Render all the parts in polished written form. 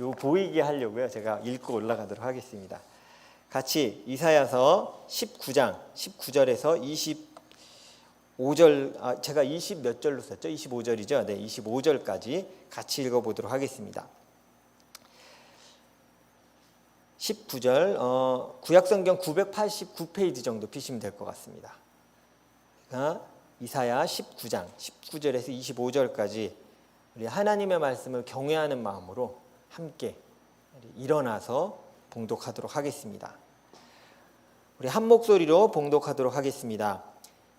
요 보이게 하려고요. 제가 읽고 올라가도록 하겠습니다. 같이 이사야서 19장 19절에서 25절, 제가 20 몇 절로 썼죠? 25절이죠. 네, 25절까지 같이 읽어보도록 하겠습니다. 19절, 구약성경 989페이지 정도 피시면 될 것 같습니다. 이사야 19장 19절에서 25절까지 우리 하나님의 말씀을 경외하는 마음으로 함께 일어나서 봉독하도록 하겠습니다. 우리 한 목소리로 봉독하도록 하겠습니다.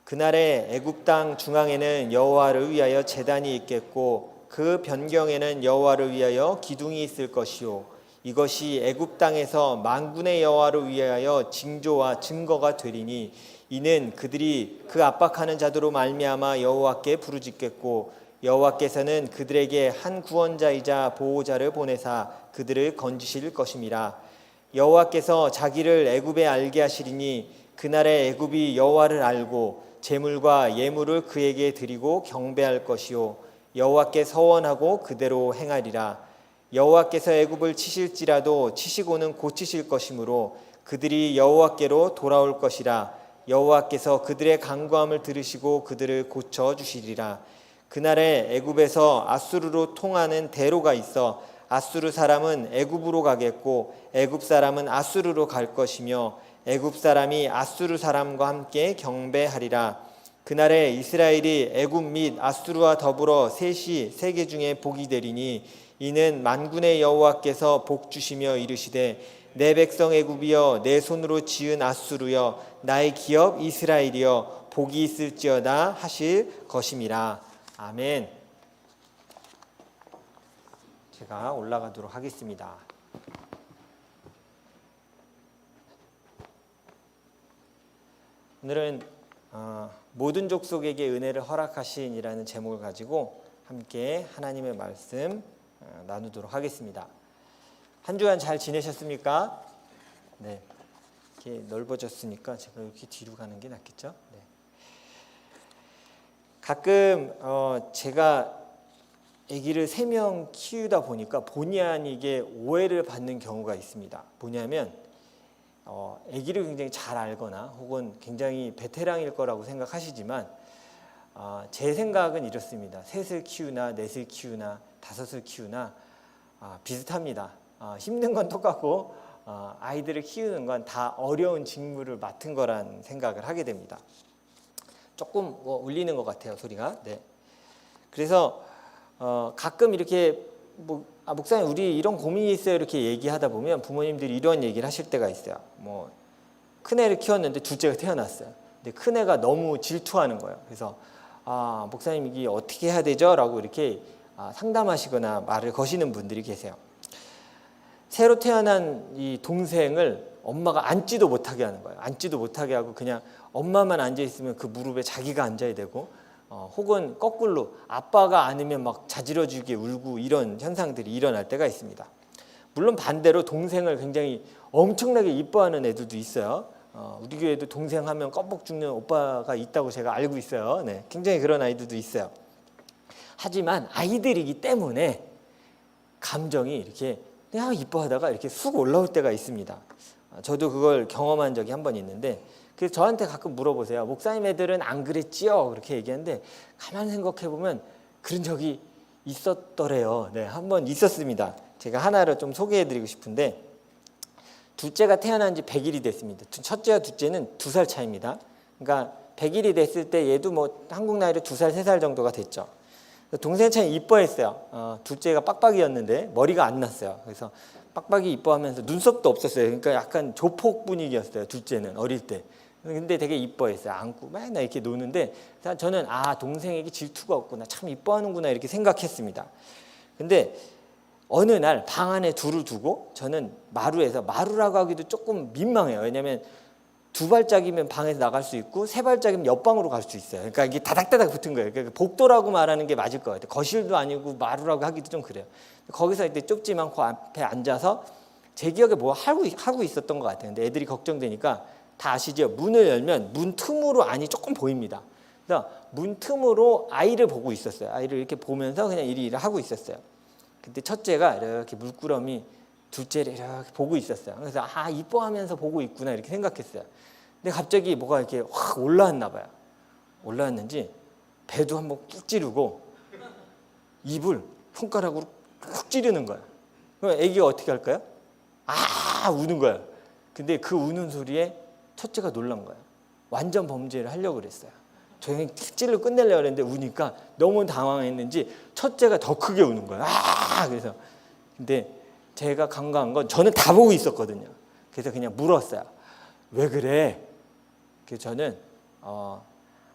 그날에 애굽 땅 중앙에는 여호와를 위하여 제단이 있겠고 그 변경에는 여호와를 위하여 기둥이 있을 것이요 이것이 애굽 땅에서 만군의 여호와를 위하여 징조와 증거가 되리니 이는 그들이 그 압박하는 자들로 말미암아 여호와께 부르짖겠고 여호와께서는 그들에게 한 구원자이자 보호자를 보내사 그들을 건지실 것임이라. 여호와께서 자기를 애굽에 알게 하시리니 그날에 애굽이 여호와를 알고 제물과 예물을 그에게 드리고 경배할 것이요 여호와께 서원하고 그대로 행하리라. 여호와께서 애굽을 치실지라도 치시고는 고치실 것이므로 그들이 여호와께로 돌아올 것이라. 여호와께서 그들의 간구함을 들으시고 그들을 고쳐 주시리라. 그날에 애굽에서 아수르로 통하는 대로가 있어 아수르 사람은 애굽으로 가겠고 애굽 사람은 아수르로 갈 것이며 애굽 사람이 아수르 사람과 함께 경배하리라. 그날에 이스라엘이 애굽 및 아수르와 더불어 셋이 세계 중에 복이 되리니 이는 만군의 여호와께서 복 주시며 이르시되 내 백성 애굽이여 내 손으로 지은 아수르여 나의 기업 이스라엘이여 복이 있을지어다 하실 것임이라. 아멘. 제가 올라가도록 하겠습니다. 오늘은 모든 족속에게 은혜를 허락하신이라는 제목을 가지고 함께 하나님의 말씀 나누도록 하겠습니다. 한 주간 잘 지내셨습니까? 네, 이렇게 넓어졌으니까 제가 이렇게 뒤로 가는 게 낫겠죠? 네. 가끔 제가 아기를 3명 키우다 보니까 본의 아니게 오해를 받는 경우가 있습니다. 뭐냐면 아기를 굉장히 잘 알거나 혹은 굉장히 베테랑일 거라고 생각하시지만 제 생각은 이렇습니다. 3을 키우나 4을 키우나 5을 키우나 비슷합니다. 힘든 건 똑같고 아이들을 키우는 건 다 어려운 직무를 맡은 거란 생각을 하게 됩니다. 조금 울리는 것 같아요, 소리가. 네. 그래서 가끔 이렇게 목사님 우리 이런 고민이 있어요 이렇게 얘기하다 보면 부모님들이 이런 얘기를 하실 때가 있어요. 큰애를 키웠는데 둘째가 태어났어요. 근데 큰애가 너무 질투하는 거예요. 그래서 목사님 이게 어떻게 해야 되죠? 라고 이렇게 상담하시거나 말을 거시는 분들이 계세요. 새로 태어난 이 동생을 엄마가 앉지도 못하게 하는 거예요. 앉지도 못하게 하고 그냥 엄마만 앉아있으면 그 무릎에 자기가 앉아야 되고 혹은 거꾸로 아빠가 안으면 막 자지러지게 울고 이런 현상들이 일어날 때가 있습니다. 물론 반대로 동생을 굉장히 엄청나게 이뻐하는 애들도 있어요. 우리 교회도 동생 하면 껌뻑 죽는 오빠가 있다고 제가 알고 있어요. 네, 굉장히 그런 아이들도 있어요. 하지만 아이들이기 때문에 감정이 이렇게 그냥 이뻐하다가 이렇게 쑥 올라올 때가 있습니다. 저도 그걸 경험한 적이 한 번 있는데 그래서 저한테 가끔 물어보세요. 목사님 애들은 안 그랬지요? 그렇게 얘기하는데 가만 생각해 보면 그런 적이 있었더래요. 네, 한 번 있었습니다. 제가 하나를 좀 소개해드리고 싶은데 둘째가 태어난 지 100일이 됐습니다. 첫째와 둘째는 2살 차이입니다. 그러니까 100일이 됐을 때 얘도 한국 나이로 2살, 3살 정도가 됐죠. 동생 참 이뻐했어요. 둘째가 빡빡이였는데 머리가 안 났어요. 그래서 빡빡이 이뻐하면서 눈썹도 없었어요. 그러니까 약간 조폭 분위기였어요. 둘째는 어릴 때. 근데 되게 이뻐했어요. 안고 맨날 이렇게 노는데 저는 동생에게 질투가 없구나. 참 이뻐하는구나 이렇게 생각했습니다. 근데 어느 날 방 안에 둘을 두고 저는 마루라고 하기도 조금 민망해요. 왜냐하면 2발짝이면 방에서 나갈 수 있고 3발짝이면 옆방으로 갈 수 있어요. 그러니까 이게 다닥다닥 붙은 거예요. 그러니까 복도라고 말하는 게 맞을 것 같아요. 거실도 아니고 마루라고 하기도 좀 그래요. 거기서 이때 좁지만 그 앞에 앉아서 제 기억에 하고 있었던 것 같아요. 근데 애들이 걱정되니까 다 아시죠? 문을 열면 문 틈으로 안이 조금 보입니다. 그래서 문 틈으로 아이를 보고 있었어요. 아이를 이렇게 보면서 그냥 이리 하고 있었어요. 근데 첫째가 이렇게 물끄러미 둘째를 이렇게 보고 있었어요. 그래서 이뻐하면서 보고 있구나 이렇게 생각했어요. 근데 갑자기 뭐가 이렇게 확 올라왔나 봐요. 올라왔는지 배도 한번 꾹 찌르고 입을 손가락으로 꾹 찌르는 거예요. 그럼 애기가 어떻게 할까요? 우는 거예요. 근데 그 우는 소리에 첫째가 놀란 거예요. 완전 범죄를 하려고 그랬어요. 조용히 찔러 끝내려고 했는데 우니까 너무 당황했는지 첫째가 더 크게 우는 거예요. 그래서 근데 제가 간과한 건 저는 다 보고 있었거든요. 그래서 그냥 물었어요. 왜 그래? 그래서 저는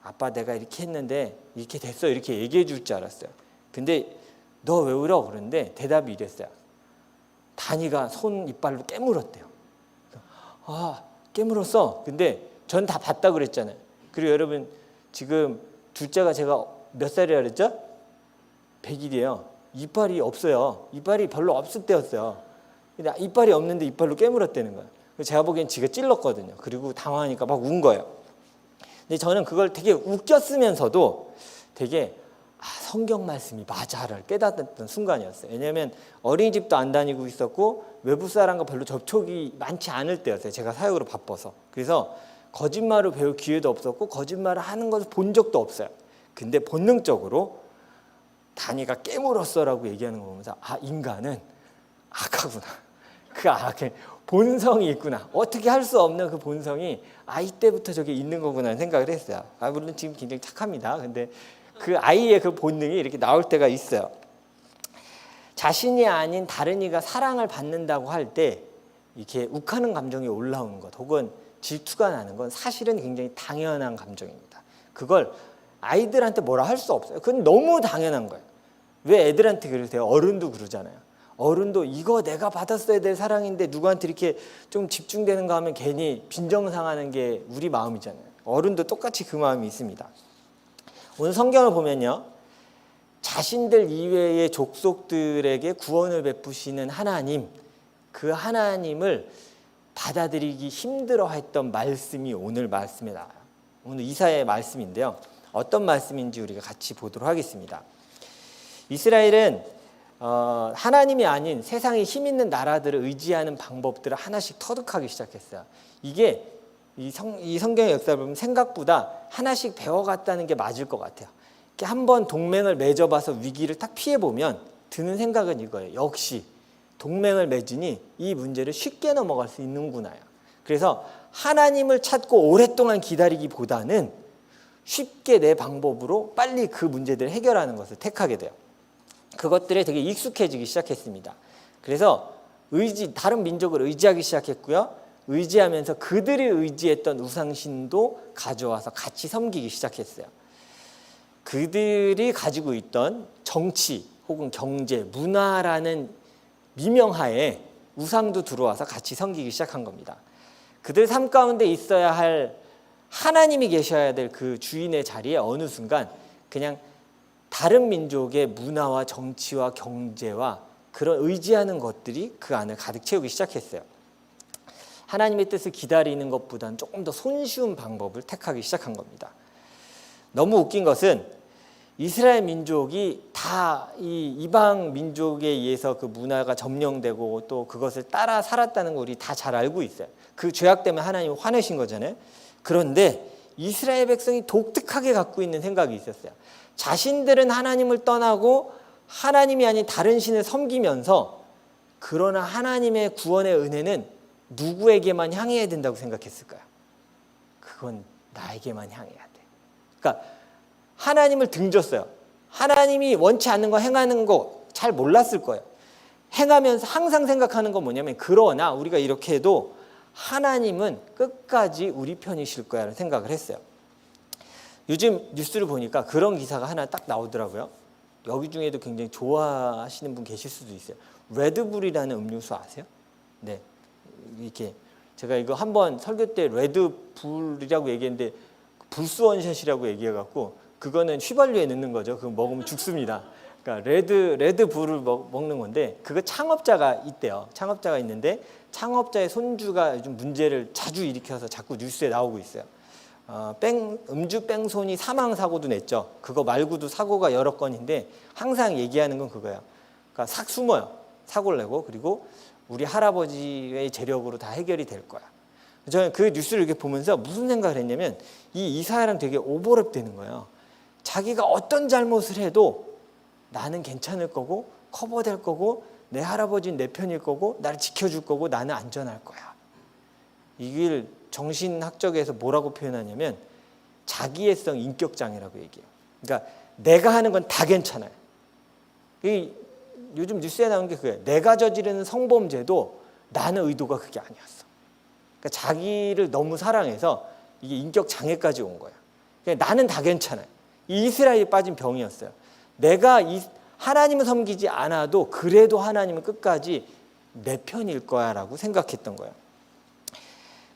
아빠 내가 이렇게 했는데 이렇게 됐어 이렇게 얘기해 줄 줄 알았어요. 근데 너 왜 울어? 그런데 대답이 이랬어요. 다니가 손 이빨로 깨물었대요. 깨물었어. 근데 전 다 봤다 그랬잖아요. 그리고 여러분 지금 둘째가 제가 몇 살이라 그랬죠? 100일이에요. 이빨이 없어요. 이빨이 별로 없을 때였어요. 근데 이빨이 없는데 이빨로 깨물었다는 거예요. 제가 보기엔 지가 찔렀거든요. 그리고 당황하니까 막 운 거예요. 근데 저는 그걸 되게 웃겼으면서도 되게 성경 말씀이 맞아를 깨닫던 순간이었어요. 왜냐하면 어린이집도 안 다니고 있었고 외부 사람과 별로 접촉이 많지 않을 때였어요. 제가 사역으로 바빠서. 그래서 거짓말을 배울 기회도 없었고 거짓말을 하는 것을 본 적도 없어요. 근데 본능적으로 다니가 깨물었어라고 얘기하는 거 보면서 인간은 악하구나. 그 본성이 있구나. 어떻게 할 수 없는 그 본성이 아이 때부터 저게 있는 거구나 생각을 했어요. 물론 지금 굉장히 착합니다. 근데 그 아이의 그 본능이 이렇게 나올 때가 있어요. 자신이 아닌 다른 이가 사랑을 받는다고 할 때 이렇게 욱하는 감정이 올라오는 것 혹은 질투가 나는 건 사실은 굉장히 당연한 감정입니다. 그걸 아이들한테 뭐라 할 수 없어요. 그건 너무 당연한 거예요. 왜 애들한테 그러세요? 어른도 그러잖아요. 어른도 이거 내가 받았어야 될 사랑인데 누구한테 이렇게 좀 집중되는 거 하면 괜히 빈정상하는 게 우리 마음이잖아요. 어른도 똑같이 그 마음이 있습니다. 오늘 성경을 보면요. 자신들 이외의 족속들에게 구원을 베푸시는 하나님, 그 하나님을 받아들이기 힘들어했던 말씀이 오늘 말씀에 나와요. 오늘 이사야의 말씀인데요. 어떤 말씀인지 우리가 같이 보도록 하겠습니다. 이스라엘은 하나님이 아닌 세상에 힘 있는 나라들을 의지하는 방법들을 하나씩 터득하기 시작했어요. 이게 이 성경의 역사를 보면 생각보다 하나씩 배워갔다는 게 맞을 것 같아요. 한번 동맹을 맺어봐서 위기를 딱 피해보면 드는 생각은 이거예요. 역시 동맹을 맺으니 이 문제를 쉽게 넘어갈 수 있는구나요. 그래서 하나님을 찾고 오랫동안 기다리기보다는 쉽게 내 방법으로 빨리 그 문제들을 해결하는 것을 택하게 돼요. 그것들에 되게 익숙해지기 시작했습니다. 그래서 다른 민족을 의지하기 시작했고요. 의지하면서 그들이 의지했던 우상신도 가져와서 같이 섬기기 시작했어요. 그들이 가지고 있던 정치 혹은 경제, 문화라는 미명하에 우상도 들어와서 같이 섬기기 시작한 겁니다. 그들 삶 가운데 있어야 할 하나님이 계셔야 될 그 주인의 자리에 어느 순간 그냥 다른 민족의 문화와 정치와 경제와 그런 의지하는 것들이 그 안을 가득 채우기 시작했어요. 하나님의 뜻을 기다리는 것보다는 조금 더 손쉬운 방법을 택하기 시작한 겁니다. 너무 웃긴 것은 이스라엘 민족이 다 이 이방 민족에 의해서 그 문화가 점령되고 또 그것을 따라 살았다는 걸 우리 다 잘 알고 있어요. 그 죄악 때문에 하나님이 화내신 거잖아요. 그런데 이스라엘 백성이 독특하게 갖고 있는 생각이 있었어요. 자신들은 하나님을 떠나고 하나님이 아닌 다른 신을 섬기면서 그러나 하나님의 구원의 은혜는 누구에게만 향해야 된다고 생각했을까요? 그건 나에게만 향해야 돼. 그러니까 하나님을 등졌어요. 하나님이 원치 않는 거 행하는 거 잘 몰랐을 거예요. 행하면서 항상 생각하는 건 뭐냐면 그러나 우리가 이렇게 해도 하나님은 끝까지 우리 편이실 거야라는 생각을 했어요. 요즘 뉴스를 보니까 그런 기사가 하나 딱 나오더라고요. 여기 중에도 굉장히 좋아하시는 분 계실 수도 있어요. 레드불이라는 음료수 아세요? 네, 이렇게 제가 이거 한번 설교 때 레드불이라고 얘기했는데 불스원샷이라고 얘기해갖고 그거는 휘발유에 넣는 거죠. 그거 먹으면 죽습니다. 그러니까 레드불을 먹는 건데 그거 창업자가 있대요. 창업자가 있는데 창업자의 손주가 요즘 문제를 자주 일으켜서 자꾸 뉴스에 나오고 있어요. 음주 뺑소니 사망 사고도 냈죠. 그거 말고도 사고가 여러 건인데 항상 얘기하는 건 그거예요. 그러니까 싹 숨어요. 사고를 내고. 그리고 우리 할아버지의 재력으로 다 해결이 될 거야. 저는 그 뉴스를 이렇게 보면서 무슨 생각을 했냐면 이 이사야랑 되게 오버랩 되는 거예요. 자기가 어떤 잘못을 해도 나는 괜찮을 거고 커버될 거고 내 할아버지는 내 편일 거고 나를 지켜줄 거고 나는 안전할 거야. 이걸 정신학적에서 뭐라고 표현하냐면 자기애성 인격장애라고 얘기해요. 그러니까 내가 하는 건 다 괜찮아요. 요즘 뉴스에 나오는 게 그거예요. 내가 저지르는 성범죄도 나는 의도가 그게 아니었어. 그러니까 자기를 너무 사랑해서 이게 인격 장애까지 온 거예요. 그러니까 나는 다 괜찮아요. 이 이스라엘이 빠진 병이었어요. 내가 하나님을 섬기지 않아도 그래도 하나님은 끝까지 내 편일 거야라고 생각했던 거예요.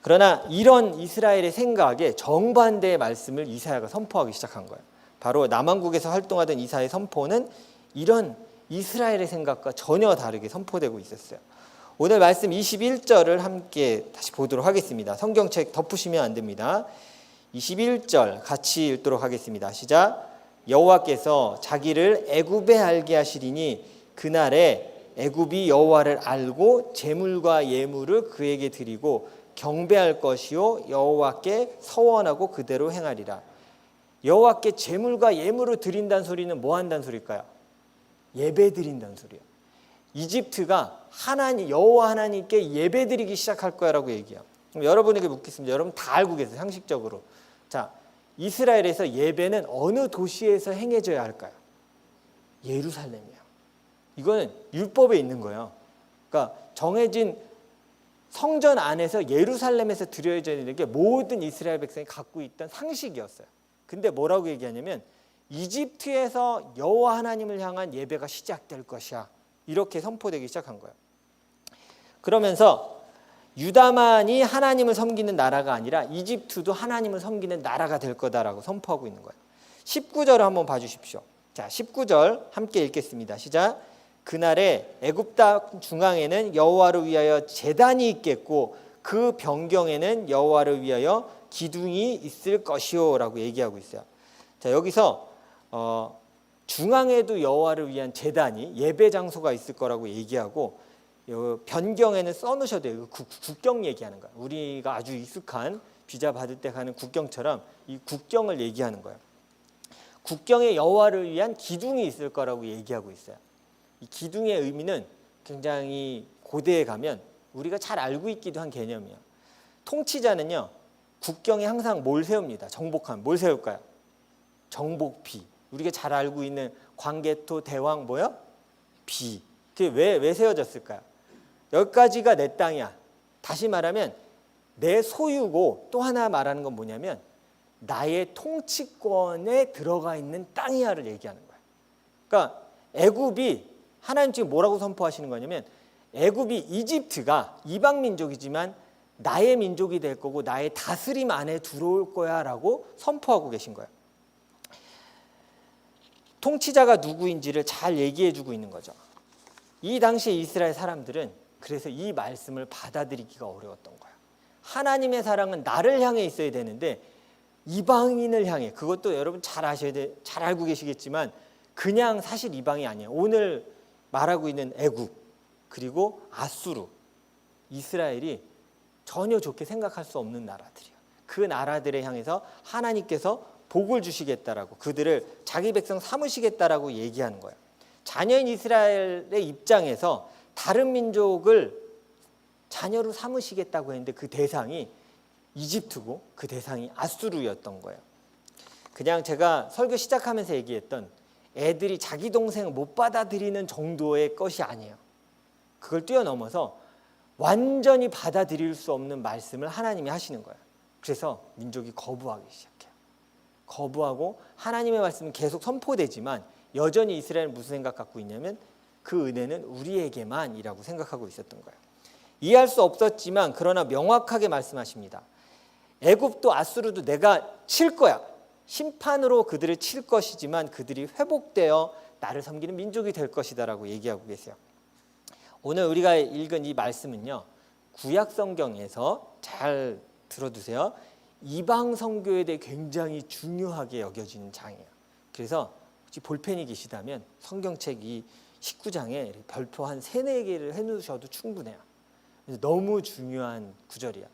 그러나 이런 이스라엘의 생각에 정반대의 말씀을 이사야가 선포하기 시작한 거예요. 바로 남왕국에서 활동하던 이사야의 선포는 이런 이스라엘의 생각과 전혀 다르게 선포되고 있었어요. 오늘 말씀 21절을 함께 다시 보도록 하겠습니다. 성경책 덮으시면 안 됩니다. 21절 같이 읽도록 하겠습니다. 시작. 여호와께서 자기를 애굽에 알게 하시리니 그날에 애굽이 여호와를 알고 제물과 예물을 그에게 드리고 경배할 것이요 여호와께 서원하고 그대로 행하리라. 여호와께 제물과 예물을 드린다는 소리는 뭐 한다는 소리일까요? 예배 드린다는 소리예요. 이집트가 여호와 하나님께 예배 드리기 시작할 거야라고 얘기해요. 그럼 여러분에게 묻겠습니다. 여러분 다 알고 계세요. 상식적으로. 자, 이스라엘에서 예배는 어느 도시에서 행해져야 할까요? 예루살렘이에요. 이거는 율법에 있는 거예요. 그러니까 정해진 성전 안에서 예루살렘에서 드려져야 되는 게 모든 이스라엘 백성이 갖고 있던 상식이었어요. 근데 뭐라고 얘기하냐면 이집트에서 여호와 하나님을 향한 예배가 시작될 것이야. 이렇게 선포되기 시작한 거예요. 그러면서 유다만이 하나님을 섬기는 나라가 아니라 이집트도 하나님을 섬기는 나라가 될 거다라고 선포하고 있는 거예요. 19절을 한번 봐주십시오. 자, 19절 함께 읽겠습니다. 시작. 그날에 애굽 땅 중앙에는 여호와를 위하여 제단이 있겠고 그 변경에는 여호와를 위하여 기둥이 있을 것이요라고 얘기하고 있어요. 자, 여기서 중앙에도 여호와를 위한 제단이 예배 장소가 있을 거라고 얘기하고 변경에는 써놓으셔도 돼요. 국경 얘기하는 거예요. 우리가 아주 익숙한 비자 받을 때 가는 국경처럼 이 국경을 얘기하는 거예요. 국경에 여호와를 위한 기둥이 있을 거라고 얘기하고 있어요. 이 기둥의 의미는 굉장히 고대에 가면 우리가 잘 알고 있기도 한 개념이에요. 통치자는요, 국경에 항상 뭘 세웁니다. 정복하면 뭘 세울까요? 정복비. 우리가 잘 알고 있는 광개토 대왕 뭐요? 비. 그게 왜 세워졌을까요? 여기까지가 내 땅이야. 다시 말하면 내 소유고 또 하나 말하는 건 뭐냐면 나의 통치권에 들어가 있는 땅이야를 얘기하는 거예요. 그러니까 애굽이 하나님 지금 뭐라고 선포하시는 거냐면 애굽이 이집트가 이방 민족이지만 나의 민족이 될 거고 나의 다스림 안에 들어올 거야라고 선포하고 계신 거예요. 통치자가 누구인지를 잘 얘기해 주고 있는 거죠. 이 당시에 이스라엘 사람들은 그래서 이 말씀을 받아들이기가 어려웠던 거예요. 하나님의 사랑은 나를 향해 있어야 되는데 이방인을 향해, 그것도 여러분 잘 알고 계시겠지만 그냥 사실 이방이 아니에요. 오늘 말하고 있는 애굽 그리고 아수르, 이스라엘이 전혀 좋게 생각할 수 없는 나라들이에요. 그 나라들에 향해서 하나님께서 복을 주시겠다라고 그들을 자기 백성 삼으시겠다라고 얘기하는 거예요. 자녀인 이스라엘의 입장에서 다른 민족을 자녀로 삼으시겠다고 했는데 그 대상이 이집트고 그 대상이 아수르였던 거예요. 그냥 제가 설교 시작하면서 얘기했던 애들이 자기 동생 못 받아들이는 정도의 것이 아니에요. 그걸 뛰어넘어서 완전히 받아들일 수 없는 말씀을 하나님이 하시는 거예요. 그래서 민족이 거부하기 시작해요. 거부하고 하나님의 말씀은 계속 선포되지만 여전히 이스라엘은 무슨 생각 갖고 있냐면 그 은혜는 우리에게만이라고 생각하고 있었던 거예요. 이해할 수 없었지만 그러나 명확하게 말씀하십니다. 애굽도 아수르도 내가 칠 거야. 심판으로 그들을 칠 것이지만 그들이 회복되어 나를 섬기는 민족이 될 것이다라고 얘기하고 계세요. 오늘 우리가 읽은 이 말씀은요, 구약 성경에서 잘 들어두세요. 이방 선교에 대해 굉장히 중요하게 여겨지는 장이에요. 그래서 혹시 볼펜이 계시다면 성경책 이 19장에 별표 한 3-4개를 해놓으셔도 충분해요. 너무 중요한 구절이야.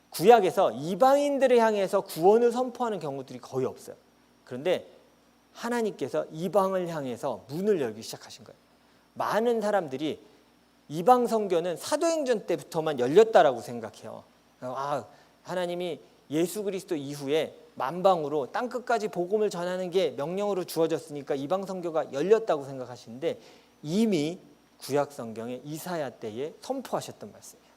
구약에서 이방인들을 향해서 구원을 선포하는 경우들이 거의 없어요. 그런데 하나님께서 이방을 향해서 문을 열기 시작하신 거예요. 많은 사람들이 이방 선교는 사도행전 때부터만 열렸다라고 생각해요. 하나님이 예수 그리스도 이후에 만방으로 땅끝까지 복음을 전하는 게 명령으로 주어졌으니까 이방 선교가 열렸다고 생각하시는데 이미 구약 성경의 이사야 때에 선포하셨던 말씀이에요.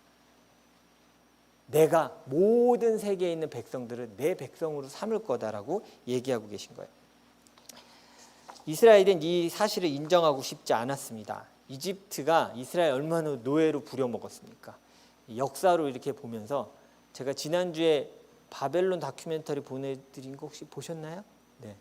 내가 모든 세계에 있는 백성들을 내 백성으로 삼을 거다라고 얘기하고 계신 거예요. 이스라엘은 이 사실을 인정하고 싶지 않았습니다. 이집트가 이스라엘 얼마나 노예로 부려먹었습니까? 역사로 이렇게 보면서 제가 지난주에 바벨론 다큐멘터리 보내드린 거 혹시 보셨나요? 네.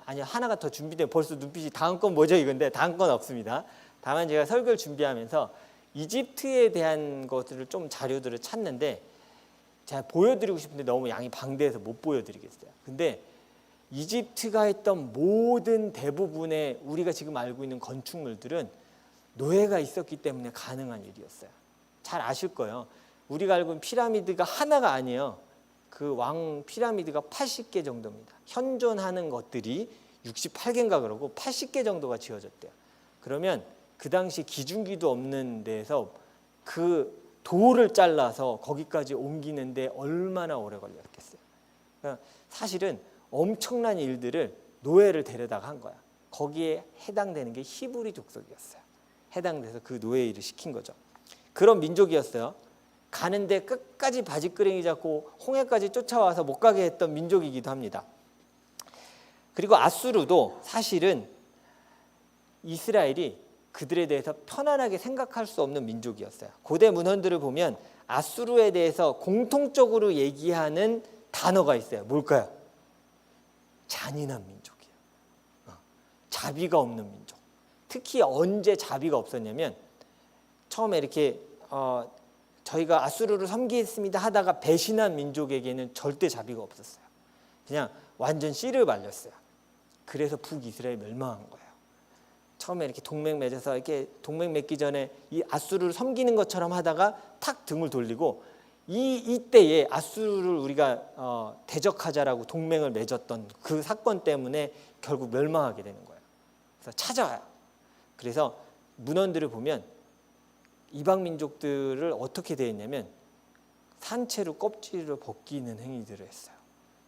아니요, 하나가 더 준비돼. 벌써 눈빛이 다음 건 뭐죠 이건데 다음 건 없습니다. 다만 제가 설교를 준비하면서 이집트에 대한 것들을 좀 자료들을 찾는데 제가 보여드리고 싶은데 너무 양이 방대해서 못 보여드리겠어요. 근데 이집트가 했던 모든 대부분의 우리가 지금 알고 있는 건축물들은 노예가 있었기 때문에 가능한 일이었어요. 잘 아실 거예요. 우리가 알고 있는 피라미드가 하나가 아니에요. 그 왕 피라미드가 80개 정도입니다. 현존하는 것들이 68개인가 그러고 80개 정도가 지어졌대요. 그러면 그 당시 기중기도 없는 데서 그 돌을 잘라서 거기까지 옮기는데 얼마나 오래 걸렸겠어요. 그러니까 사실은 엄청난 일들을 노예를 데려다가 한 거야. 거기에 해당되는 게 히브리 족속이었어요. 해당돼서 그 노예 일을 시킨 거죠. 그런 민족이었어요. 가는데 끝까지 바지끄레기 잡고 홍해까지 쫓아와서 못 가게 했던 민족이기도 합니다. 그리고 아수르도 사실은 이스라엘이 그들에 대해서 편안하게 생각할 수 없는 민족이었어요. 고대 문헌들을 보면 아수르에 대해서 공통적으로 얘기하는 단어가 있어요. 뭘까요? 잔인한 민족이에요. 자비가 없는 민족. 특히 언제 자비가 없었냐면 처음에 이렇게 저희가 아수르를 섬기겠습니다 하다가 배신한 민족에게는 절대 자비가 없었어요. 그냥 완전 씨를 발렸어요. 그래서 북이스라엘이 멸망한 거예요. 처음에 이렇게 동맹 맺어서 이렇게 동맹 맺기 전에 이 아수르를 섬기는 것처럼 하다가 탁 등을 돌리고 이때에 아수르를 우리가 대적하자라고 동맹을 맺었던 그 사건 때문에 결국 멸망하게 되는 거예요. 그래서 찾아와요. 그래서 문헌들을 보면 이방 민족들을 어떻게 대했냐면 산채로 껍질을 벗기는 행위들을 했어요.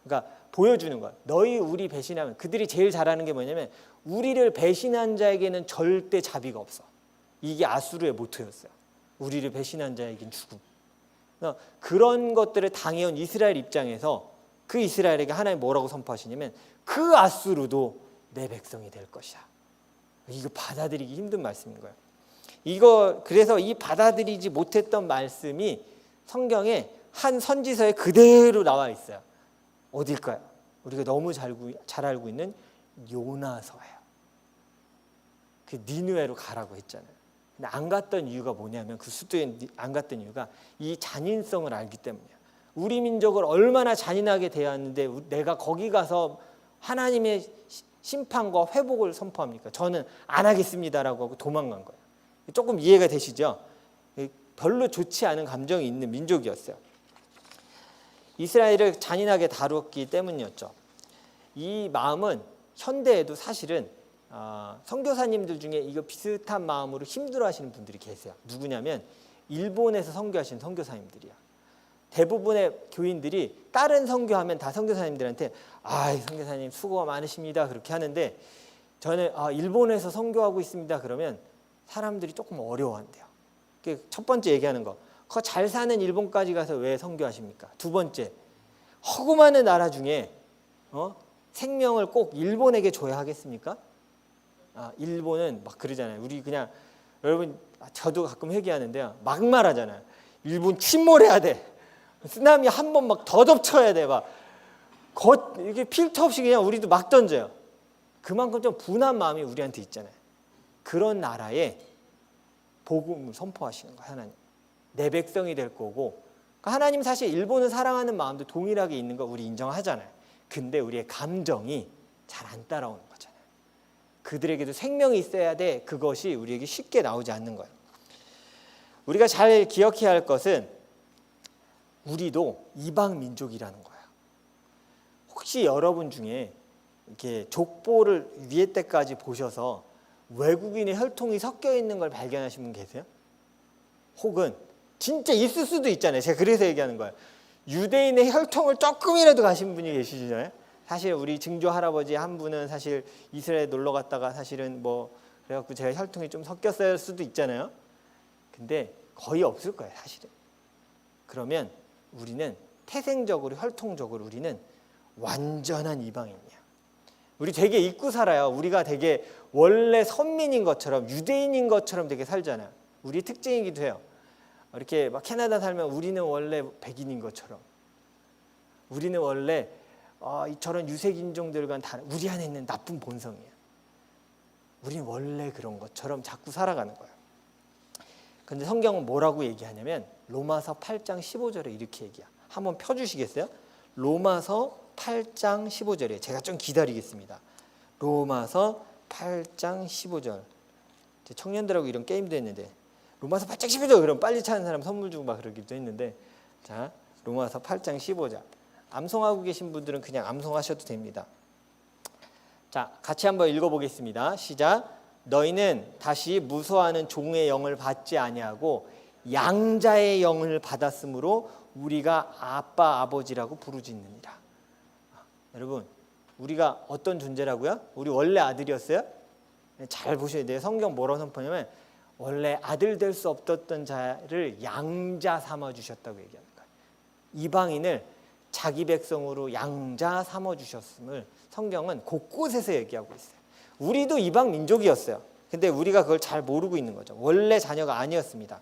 그러니까 보여주는 거야. 너희 우리 배신하면 그들이 제일 잘하는 게 뭐냐면 우리를 배신한 자에게는 절대 자비가 없어. 이게 아수르의 모토였어요. 우리를 배신한 자에겐 죽음. 그런 것들을 당해온 이스라엘 입장에서 그 이스라엘에게 하나님 뭐라고 선포하시냐면 그 아수르도 내 백성이 될 것이야. 이거 받아들이기 힘든 말씀인 거예요. 그래서 이 받아들이지 못했던 말씀이 성경에 한 선지서에 그대로 나와 있어요. 어딜까요? 우리가 너무 잘 알고 있는 요나서예요. 그 니느웨로 가라고 했잖아요. 근데 안 갔던 이유가 뭐냐면 그 수도에 안 갔던 이유가 이 잔인성을 알기 때문이에요. 우리 민족을 얼마나 잔인하게 대하는데 내가 거기 가서 하나님의 심판과 회복을 선포합니까? 저는 안 하겠습니다라고 하고 도망간 거예요. 조금 이해가 되시죠? 별로 좋지 않은 감정이 있는 민족이었어요. 이스라엘을 잔인하게 다뤘기 때문이었죠. 이 마음은 현대에도 사실은 선교사님들 중에 이거 비슷한 마음으로 힘들어하시는 분들이 계세요. 누구냐면 일본에서 선교하시는 선교사님들이야. 대부분의 교인들이 다른 선교하면 다 선교사님들한테 선교사님 수고가 많으십니다 그렇게 하는데 저는 일본에서 선교하고 있습니다 그러면 사람들이 조금 어려워한대요. 첫 번째 얘기하는 거, 그 잘 사는 일본까지 가서 왜 선교하십니까? 두 번째, 허구많은 나라 중에 생명을 꼭 일본에게 줘야 하겠습니까? 일본은 막 그러잖아요. 우리 그냥 여러분 저도 가끔 회개하는데요. 막 말하잖아요. 일본 침몰해야 돼. 쓰나미 한 번 막 더 덮쳐야 돼. 막 이게 필터 없이 그냥 우리도 막 던져요. 그만큼 좀 분한 마음이 우리한테 있잖아요. 그런 나라에 복음을 선포하시는 거예요. 하나님. 내 백성이 될 거고 그러니까 하나님 사실 일본을 사랑하는 마음도 동일하게 있는 거 우리 인정하잖아요. 근데 우리의 감정이 잘 안 따라오는 거잖아요. 그들에게도 생명이 있어야 돼. 그것이 우리에게 쉽게 나오지 않는 거예요. 우리가 잘 기억해야 할 것은 우리도 이방 민족이라는 거예요. 혹시 여러분 중에 이렇게 족보를 위에 때까지 보셔서 외국인의 혈통이 섞여 있는 걸 발견하신 분 계세요? 혹은 진짜 있을 수도 있잖아요. 제가 그래서 얘기하는 거예요. 유대인의 혈통을 조금이라도 가신 분이 계시잖아요. 사실 우리 증조 할아버지 한 분은 사실 이스라엘 놀러 갔다가 사실은 뭐 그래갖고 제가 혈통이 좀 섞였을 수도 있잖아요. 근데 거의 없을 거예요, 사실은. 그러면 우리는 태생적으로 혈통적으로 우리는 완전한 이방인이야. 우리 되게 잊고 살아요. 우리가 되게 원래 선민인 것처럼 유대인인 것처럼 되게 살잖아요. 우리 특징이기도 해요. 이렇게 막 캐나다 살면 우리는 원래 백인인 것처럼, 우리는 원래 저런 유색 인종들과는 다른, 우리 안에 있는 나쁜 본성이에요. 우리는 원래 그런 것처럼 자꾸 살아가는 거예요. 그런데 성경은 뭐라고 얘기하냐면 로마서 8장 15절에 이렇게 얘기해요. 한번 펴주시겠어요? 로마서 8장 15절에 제가 좀 기다리겠습니다. 로마서 8장 15절. 청년들하고 이런 게임도 했는데 로마서 8장 15절 그럼 빨리 찾는 사람 선물 주고 막 그러기도 했는데, 자, 로마서 8장 15절. 암송하고 계신 분들은 그냥 암송하셔도 됩니다. 자, 같이 한번 읽어보겠습니다. 시작. 너희는 다시 무서워하는 종의 영을 받지 아니하고 양자의 영을 받았으므로 우리가 아빠 아버지라고 부르짖느니라. 여러분, 우리가 어떤 존재라고요? 우리 원래 아들이었어요? 잘 보셔야 돼요. 성경 뭐라고 선포하냐면 원래 아들 될 수 없었던 자를 양자 삼아 주셨다고 얘기하는 거예요. 이방인을 자기 백성으로 양자 삼아 주셨음을 성경은 곳곳에서 얘기하고 있어요. 우리도 이방 민족이었어요. 근데 우리가 그걸 잘 모르고 있는 거죠. 원래 자녀가 아니었습니다.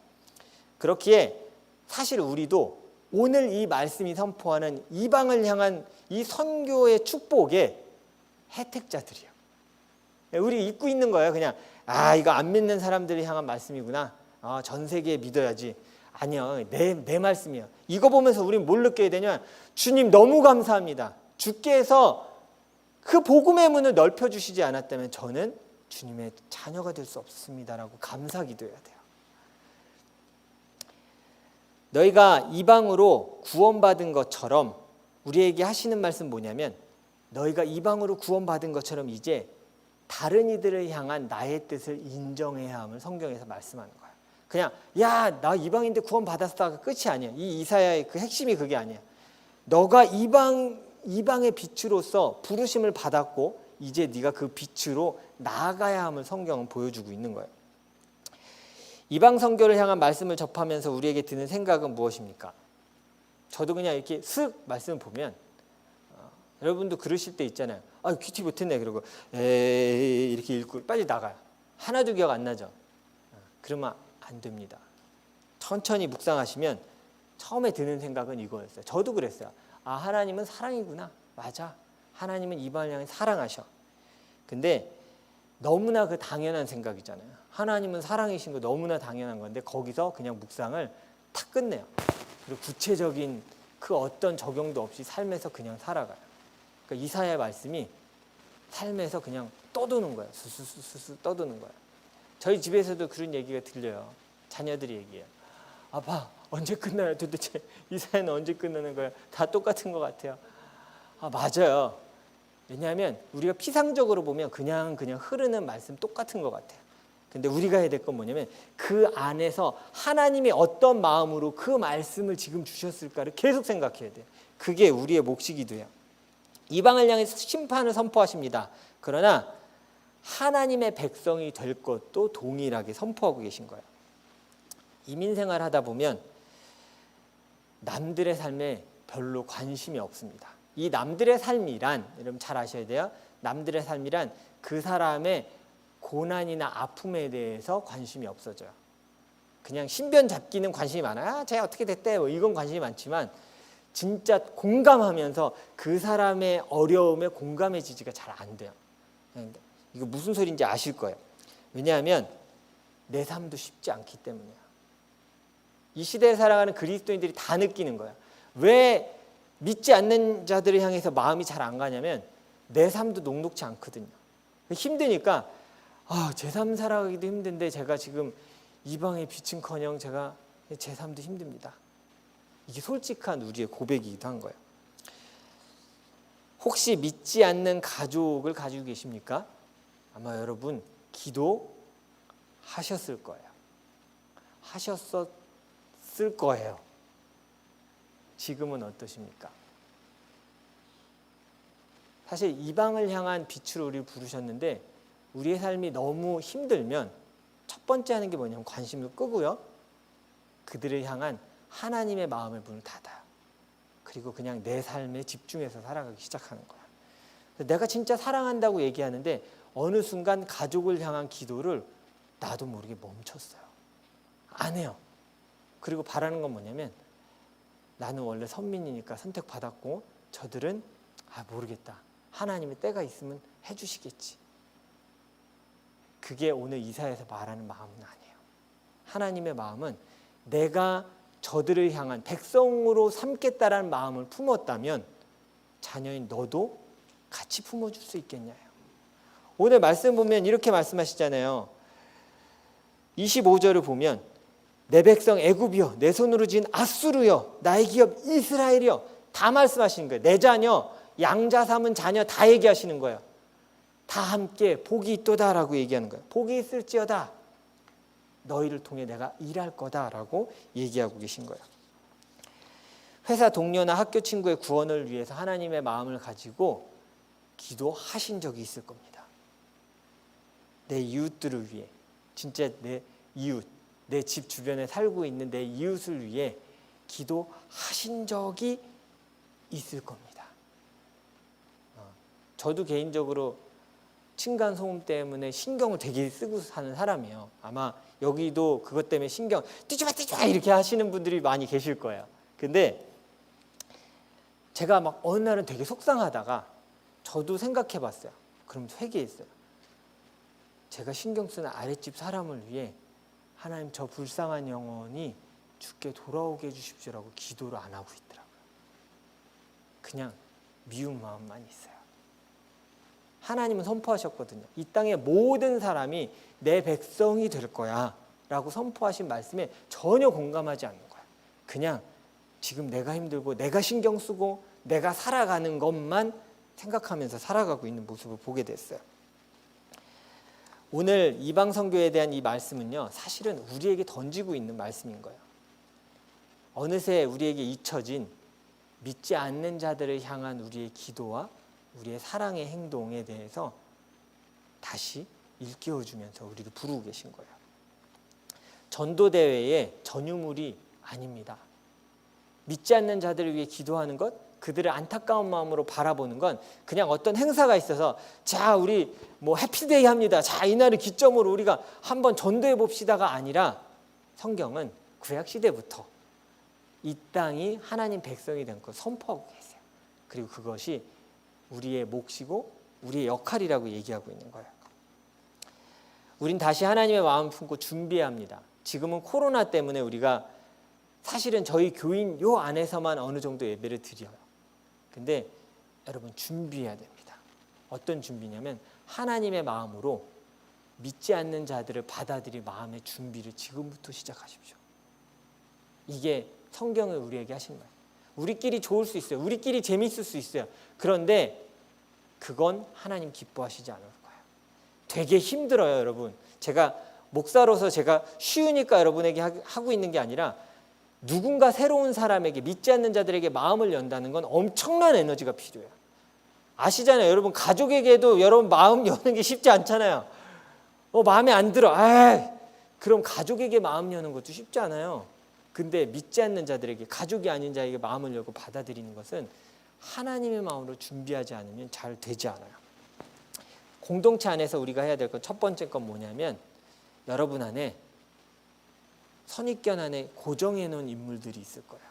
그렇기에 사실 우리도 오늘 이 말씀이 선포하는 이방을 향한 이 선교의 축복의 혜택자들이에요. 우리 잊고 있는 거예요. 그냥 이거 안 믿는 사람들을 향한 말씀이구나. 전 세계에 믿어야지. 아니요, 내 말씀이에요. 이거 보면서 우리는 뭘 느껴야 되냐면 주님 너무 감사합니다. 주께서 그 복음의 문을 넓혀주시지 않았다면 저는 주님의 자녀가 될 수 없습니다라고 감사기도해야 돼요. 너희가 이방으로 구원받은 것처럼 우리에게 하시는 말씀 뭐냐면 너희가 이방으로 구원받은 것처럼 이제 다른 이들을 향한 나의 뜻을 인정해야 함을 성경에서 말씀하는 거예요. 그냥 나 이방인데 구원받았다가 끝이 아니야. 이 이사야의 그 핵심이 그게 아니야. 너가 이방의 빛으로서 부르심을 받았고 이제 네가 그 빛으로 나아가야 함을 성경은 보여주고 있는 거예요. 이방 선교를 향한 말씀을 접하면서 우리에게 드는 생각은 무엇입니까? 저도 그냥 이렇게 쓱 말씀을 보면 여러분도 그러실 때 있잖아요. 큐티 못했네. 그러고 이렇게 읽고 빨리 나가요. 하나도 기억 안 나죠? 그러면 안 됩니다. 천천히 묵상하시면 처음에 드는 생각은 이거였어요. 저도 그랬어요. 하나님은 사랑이구나. 맞아. 하나님은 이방을 향해 사랑하셔. 근데 너무나 그 당연한 생각이잖아요. 하나님은 사랑이신 거 너무나 당연한 건데 거기서 그냥 묵상을 탁 끝내요. 그리고 구체적인 그 어떤 적용도 없이 삶에서 그냥 살아가요. 그러니까 이사야의 말씀이 삶에서 그냥 떠도는 거예요. 수수수수 떠도는 거예요. 저희 집에서도 그런 얘기가 들려요. 자녀들이 얘기해요. 아빠 언제 끝나요? 도대체 이사야는 언제 끝나는 거예요? 다 똑같은 것 같아요. 맞아요. 왜냐하면 우리가 피상적으로 보면 그냥 흐르는 말씀 똑같은 것 같아요. 근데 우리가 해야 될 건 뭐냐면 그 안에서 하나님이 어떤 마음으로 그 말씀을 지금 주셨을까를 계속 생각해야 돼요. 그게 우리의 몫이기도 해요. 이방을 향해서 심판을 선포하십니다. 그러나 하나님의 백성이 될 것도 동일하게 선포하고 계신 거예요. 이민생활 하다 보면 남들의 삶에 별로 관심이 없습니다. 이 남들의 삶이란 여러분 잘 아셔야 돼요. 남들의 삶이란 그 사람의 고난이나 아픔에 대해서 관심이 없어져요. 그냥 신변 잡기는 관심이 많아요. 쟤 어떻게 됐대? 이건 관심이 많지만 진짜 공감하면서 그 사람의 어려움에 공감해지지가 잘 안 돼요. 이거 무슨 소리인지 아실 거예요. 왜냐하면 내 삶도 쉽지 않기 때문이에요. 이 시대에 살아가는 그리스도인들이 다 느끼는 거예요. 왜 믿지 않는 자들을 향해서 마음이 잘 안 가냐면 내 삶도 녹록지 않거든요. 힘드니까 제 삶 살아가기도 힘든데 제가 지금 이방의 빛은커녕 제가 제 삶도 힘듭니다. 이게 솔직한 우리의 고백이기도 한 거예요. 혹시 믿지 않는 가족을 가지고 계십니까? 아마 여러분 기도하셨을 거예요. 하셨었을 거예요. 지금은 어떠십니까? 사실 이방을 향한 빛으로 우리를 부르셨는데 우리의 삶이 너무 힘들면 첫 번째 하는 게 뭐냐면 관심을 끄고요. 그들을 향한 하나님의 마음의 문을 닫아요. 그리고 그냥 내 삶에 집중해서 살아가기 시작하는 거야. 내가 진짜 사랑한다고 얘기하는데 어느 순간 가족을 향한 기도를 나도 모르게 멈췄어요. 안 해요. 그리고 바라는 건 뭐냐면 나는 원래 선민이니까 선택받았고 저들은 모르겠다. 하나님의 때가 있으면 해주시겠지. 그게 오늘 이사야에서 말하는 마음은 아니에요. 하나님의 마음은 내가 저들을 향한 백성으로 삼겠다라는 마음을 품었다면 자녀인 너도 같이 품어줄 수 있겠냐요. 오늘 말씀 보면 이렇게 말씀하시잖아요. 25절을 보면 내 백성 애굽이여 내 손으로 지은 앗수르여 나의 기업 이스라엘이여 다 말씀하시는 거예요. 내 자녀 양자 삼은 자녀 다 얘기하시는 거예요. 다 함께 복이 있도다라고 얘기하는 거예요. 복이 있을지어다. 너희를 통해 내가 일할 거다라고 얘기하고 계신 거예요. 회사 동료나 학교 친구의 구원을 위해서 하나님의 마음을 가지고 기도하신 적이 있을 겁니다. 내 이웃들을 위해, 진짜 내 이웃, 내 집 주변에 살고 있는 내 이웃을 위해 기도하신 적이 있을 겁니다. 저도 개인적으로 층간소음 때문에 신경을 되게 쓰고 사는 사람이에요. 아마 여기도 그것 때문에 신경 뛰지마 이렇게 하시는 분들이 많이 계실 거예요. 근데 제가 막 어느 날은 되게 속상하다가 저도 생각해 봤어요. 그럼 회개했어요. 제가 신경 쓰는 아랫집 사람을 위해 하나님 저 불쌍한 영혼이 주께 돌아오게 해주십시오라고 기도를 안 하고 있더라고요. 그냥 미운 마음만 있어요. 하나님은 선포하셨거든요. 이 땅의 모든 사람이 내 백성이 될 거야 라고 선포하신 말씀에 전혀 공감하지 않는 거야. 그냥 지금 내가 힘들고 내가 신경 쓰고 내가 살아가는 것만 생각하면서 살아가고 있는 모습을 보게 됐어요. 오늘 이방 선교에 대한 이 말씀은요, 사실은 우리에게 던지고 있는 말씀인 거예요. 어느새 우리에게 잊혀진 믿지 않는 자들을 향한 우리의 기도와 우리의 사랑의 행동에 대해서 다시 일깨워주면서 우리를 부르고 계신 거예요. 전도대회의 전유물이 아닙니다. 믿지 않는 자들을 위해 기도하는 것, 그들을 안타까운 마음으로 바라보는 건 그냥 어떤 행사가 있어서 자 우리 뭐 해피데이 합니다. 자 이날을 기점으로 우리가 한번 전도해 봅시다가 아니라 성경은 구약시대부터 이 땅이 하나님 백성이 된 걸 선포하고 계세요. 그리고 그것이 우리의 몫이고 우리의 역할이라고 얘기하고 있는 거예요. 우린 다시 하나님의 마음을 품고 준비해야 합니다. 지금은 코로나 때문에 우리가 사실은 저희 교인 요 안에서만 어느 정도 예배를 드려요. 근데 여러분 준비해야 됩니다. 어떤 준비냐면 하나님의 마음으로 믿지 않는 자들을 받아들일 마음의 준비를 지금부터 시작하십시오. 이게 성경을 우리에게 하신 거예요. 우리끼리 좋을 수 있어요. 우리끼리 재미있을 수 있어요. 그런데 그건 하나님 기뻐하시지 않을 거예요. 되게 힘들어요, 여러분. 제가 목사로서 제가 쉬우니까 여러분에게 하고 있는 게 아니라 누군가 새로운 사람에게 믿지 않는 자들에게 마음을 연다는 건 엄청난 에너지가 필요해요. 아시잖아요. 여러분 가족에게도 여러분 마음 여는 게 쉽지 않잖아요. 마음에 안 들어. 그럼 가족에게 마음 여는 것도 쉽지 않아요. 근데 믿지 않는 자들에게 가족이 아닌 자에게 마음을 열고 받아들이는 것은 하나님의 마음으로 준비하지 않으면 잘 되지 않아요. 공동체 안에서 우리가 해야 될 건 첫 번째 건 뭐냐면 여러분 안에 선입견 안에 고정해 놓은 인물들이 있을 거야.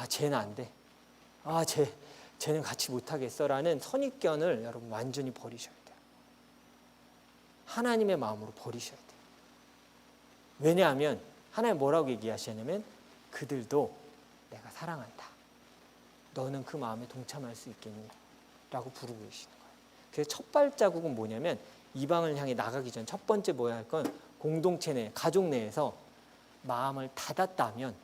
쟤는 안 돼. 쟤는 같이 못하겠어라는 선입견을 여러분 완전히 버리셔야 돼요. 하나님의 마음으로 버리셔야 돼요. 왜냐하면 하나님 뭐라고 얘기하시냐면 그들도 내가 사랑한다. 너는 그 마음에 동참할 수 있겠니? 라고 부르고 계시는 거예요. 그래서 첫 발자국은 뭐냐면 이방을 향해 나가기 전 첫 번째 뭐야 할 건 공동체 내, 가족 내에서 마음을 닫았다면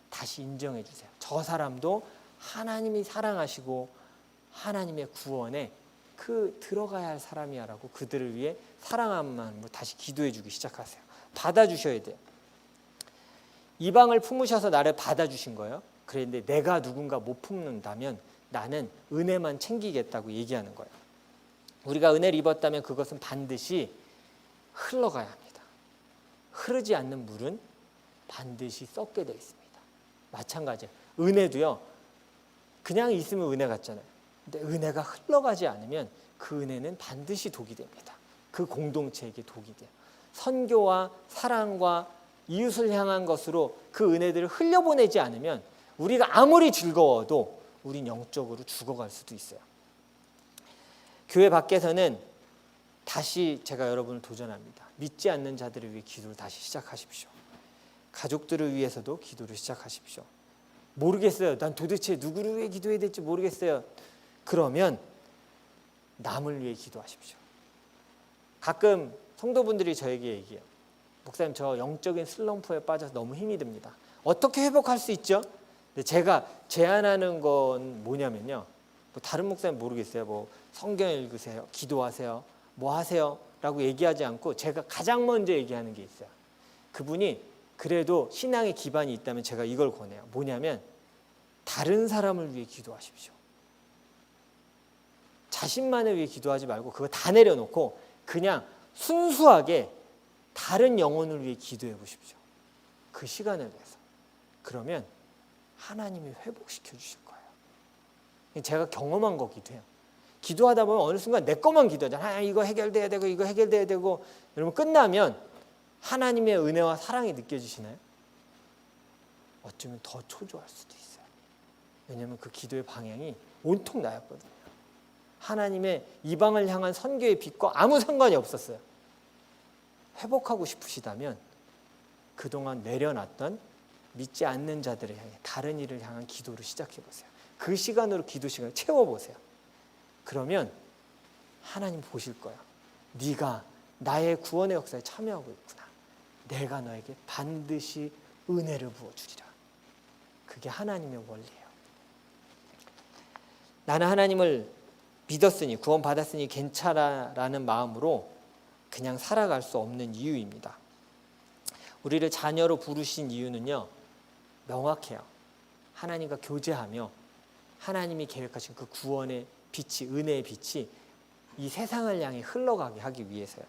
다시 인정해 주세요. 저 사람도 하나님이 사랑하시고 하나님의 구원에 들어가야 할 사람이야라고 그들을 위해 사랑하는 마음으로 다시 기도해 주기 시작하세요. 받아주셔야 돼요. 이방을 품으셔서 나를 받아주신 거예요. 그런데 내가 누군가 못 품는다면 나는 은혜만 챙기겠다고 얘기하는 거예요. 우리가 은혜를 입었다면 그것은 반드시 흘러가야 합니다. 흐르지 않는 물은 반드시 썩게 되어 있습니다. 마찬가지예요. 은혜도요. 그냥 있으면 은혜 같잖아요. 근데 은혜가 흘러가지 않으면 그 은혜는 반드시 독이 됩니다. 그 공동체에게 독이 돼요. 선교와 사랑과 이웃을 향한 것으로 그 은혜들을 흘려보내지 않으면 우리가 아무리 즐거워도 우린 영적으로 죽어갈 수도 있어요. 교회 밖에서는 다시 제가 여러분을 도전합니다. 믿지 않는 자들을 위해 기도를 다시 시작하십시오. 가족들을 위해서도 기도를 시작하십시오. 모르겠어요. 난 도대체 누구를 위해 기도해야 될지 모르겠어요. 그러면 남을 위해 기도하십시오. 가끔 성도분들이 저에게 얘기해요. 목사님, 저 영적인 슬럼프에 빠져서 너무 힘이 듭니다. 어떻게 회복할 수 있죠? 근데 제가 제안하는 건 뭐냐면요. 뭐 다른 목사님 모르겠어요. 뭐 성경 읽으세요, 기도하세요, 뭐 하세요 라고 얘기하지 않고 제가 가장 먼저 얘기하는 게 있어요. 그분이 그래도 신앙의 기반이 있다면 제가 이걸 권해요. 뭐냐면 다른 사람을 위해 기도하십시오. 자신만을 위해 기도하지 말고 그거 다 내려놓고 그냥 순수하게 다른 영혼을 위해 기도해 보십시오. 그 시간을 위해서. 그러면 하나님이 회복시켜 주실 거예요. 제가 경험한 거기도 해요. 기도하다 보면 어느 순간 내 것만 기도하잖아요. 이거 해결돼야 되고 이거 해결돼야 되고. 여러분 끝나면 하나님의 은혜와 사랑이 느껴지시나요? 어쩌면 더 초조할 수도 있어요. 왜냐하면 그 기도의 방향이 온통 나였거든요. 하나님의 이방을 향한 선교의 빛과 아무 상관이 없었어요. 회복하고 싶으시다면 그동안 내려놨던 믿지 않는 자들을 향해 다른 일을 향한 기도를 시작해 보세요. 그 시간으로 기도 시간을 채워보세요. 그러면 하나님 보실 거예요. 네가 나의 구원의 역사에 참여하고 있구나. 내가 너에게 반드시 은혜를 부어주리라. 그게 하나님의 원리예요. 나는 하나님을 믿었으니 구원받았으니 괜찮아라는 마음으로 그냥 살아갈 수 없는 이유입니다. 우리를 자녀로 부르신 이유는요. 명확해요. 하나님과 교제하며 하나님이 계획하신 그 구원의 빛이, 은혜의 빛이 이 세상을 향해 흘러가게 하기 위해서요.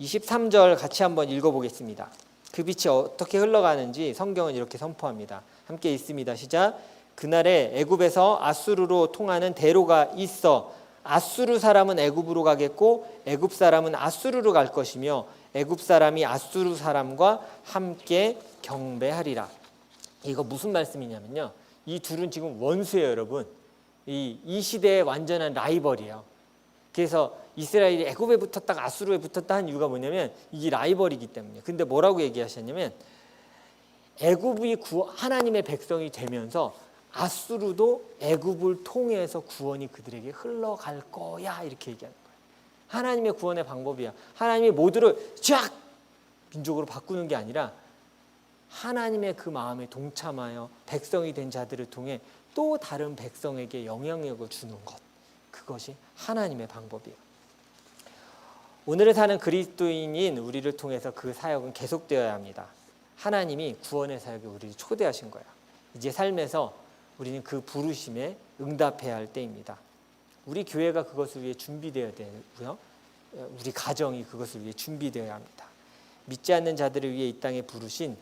23절 같이 한번 읽어보겠습니다. 그 빛이 어떻게 흘러가는지 성경은 이렇게 선포합니다. 함께 읽습니다. 시작. 그날에 애굽에서 아수르로 통하는 대로가 있어 아수르 사람은 애굽으로 가겠고 애굽 사람은 아수르로 갈 것이며 애굽 사람이 아수르 사람과 함께 경배하리라. 이거 무슨 말씀이냐면요. 이 둘은 지금 원수예요, 여러분. 이 시대의 완전한 라이벌이에요. 그래서 이스라엘이 애굽에 붙었다가 아수르에 붙었다 한 이유가 뭐냐면 이게 라이벌이기 때문이에요. 근데 뭐라고 얘기하셨냐면 애굽이 하나님의 백성이 되면서 아수르도 애굽을 통해서 구원이 그들에게 흘러갈 거야 이렇게 얘기하는 거예요. 하나님의 구원의 방법이야. 하나님이 모두를 쫙 민족으로 바꾸는 게 아니라 하나님의 그 마음에 동참하여 백성이 된 자들을 통해 또 다른 백성에게 영향력을 주는 것. 그것이 하나님의 방법이에요. 오늘을 사는 그리스도인인 우리를 통해서 그 사역은 계속되어야 합니다. 하나님이 구원의 사역에 우리를 초대하신 거예요. 이제 삶에서 우리는 그 부르심에 응답해야 할 때입니다. 우리 교회가 그것을 위해 준비되어야 되고요. 우리 가정이 그것을 위해 준비되어야 합니다. 믿지 않는 자들을 위해 이 땅에 부르신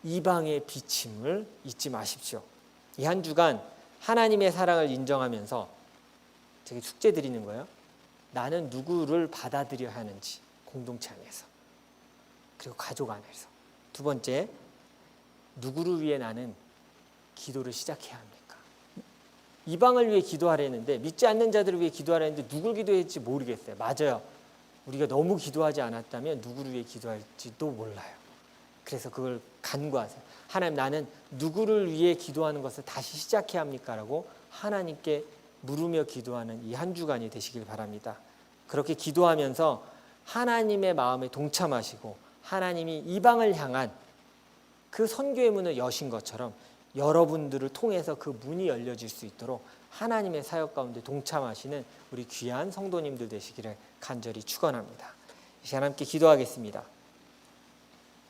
이방의 비침을 잊지 마십시오. 이 한 주간 하나님의 사랑을 인정하면서 제가 숙제 드리는 거예요. 나는 누구를 받아들여야 하는지 공동체 안에서 그리고 가족 안에서. 두 번째, 누구를 위해 나는 기도를 시작해야 합니까? 이방을 위해 기도하려는데 믿지 않는 자들을 위해 기도하려는데 누굴 기도해야 할지 모르겠어요. 맞아요. 우리가 너무 기도하지 않았다면 누구를 위해 기도할지도 몰라요. 그래서 그걸 간구하세요. 하나님, 나는 누구를 위해 기도하는 것을 다시 시작해야 합니까? 라고 하나님께 물으며 기도하는 이 한 주간이 되시길 바랍니다. 그렇게 기도하면서 하나님의 마음에 동참하시고 하나님이 이방을 향한 그 선교의 문을 여신 것처럼 여러분들을 통해서 그 문이 열려질 수 있도록 하나님의 사역 가운데 동참하시는 우리 귀한 성도님들 되시기를 간절히 축원합니다. 이 시간 함께 기도하겠습니다.